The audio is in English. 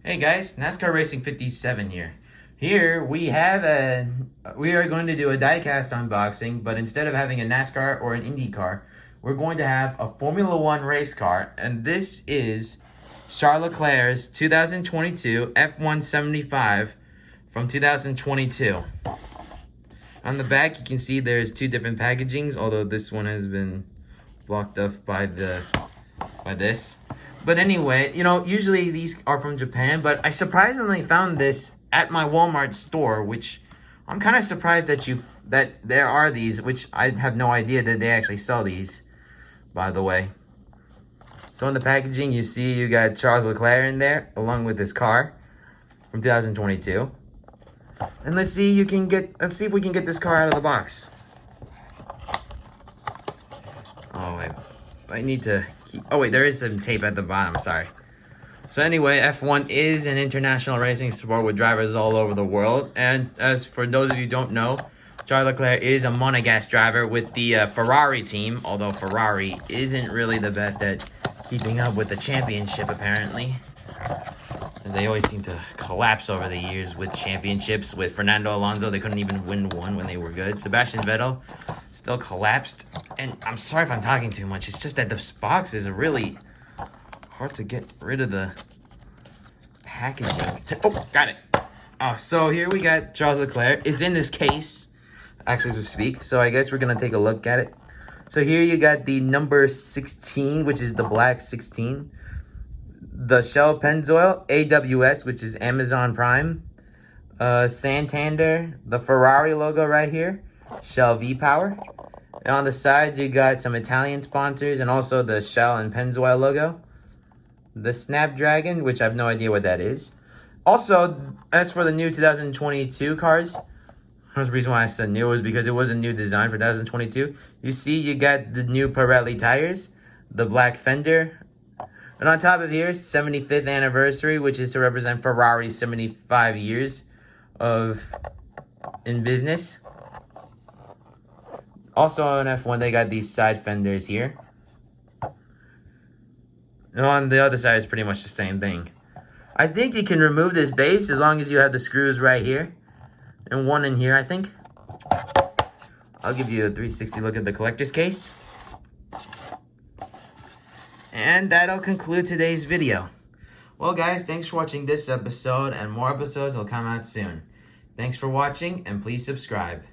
Hey guys, NASCAR Racing 57 here. Here we are going to do a diecast unboxing, but instead of having a NASCAR or an Indy car, we're going to have a Formula One race car, and this is Charles Leclerc's 2022 F175 from 2022. On the back, you can see there's two different packagings, although this one has been blocked off by this. But anyway, usually these are from Japan, but I surprisingly found this at my Walmart store, which I'm kind of surprised that there are these, which I have no idea that they actually sell these, by the way. So in the packaging, you see you got Charles Leclerc in there, along with his car from 2022. And let's see if we can get this car out of the box. Oh wait, I need to keep. Oh wait, there is some tape at the bottom. Sorry. So anyway, F1 is an international racing sport with drivers all over the world. And as for those of you who don't know, Charles Leclerc is a monogasque driver with the Ferrari team. Although Ferrari isn't really the best at keeping up with the championship, apparently. They always seem to collapse over the years with championships. With Fernando Alonso, they couldn't even win one when they were good. Sebastian Vettel still collapsed. And I'm sorry if I'm talking too much. It's just that this box is really hard to get rid of the packaging. Oh, got it. Oh, so here we got Charles Leclerc. It's in this case, actually, as we speak. So I guess we're going to take a look at it. So here you got the number 16, which is the black 16. The Shell Pennzoil, AWS, which is Amazon Prime. Santander, the Ferrari logo right here. Shell V-Power. And on the sides, you got some Italian sponsors and also the Shell and Pennzoil logo. The Snapdragon, which I have no idea what that is. Also, as for the new 2022 cars, the reason why I said new was because it was a new design for 2022. You see, you got the new Pirelli tires, the black fender. And on top of here, 75th anniversary, which is to represent Ferrari's 75 years in business. Also on F1, they got these side fenders here. And on the other side is pretty much the same thing. I think you can remove this base as long as you have the screws right here. And one in here, I think. I'll give you a 360 look at the collector's case. And that'll conclude today's video. Well, guys, thanks for watching this episode, and more episodes will come out soon. Thanks for watching, and please subscribe.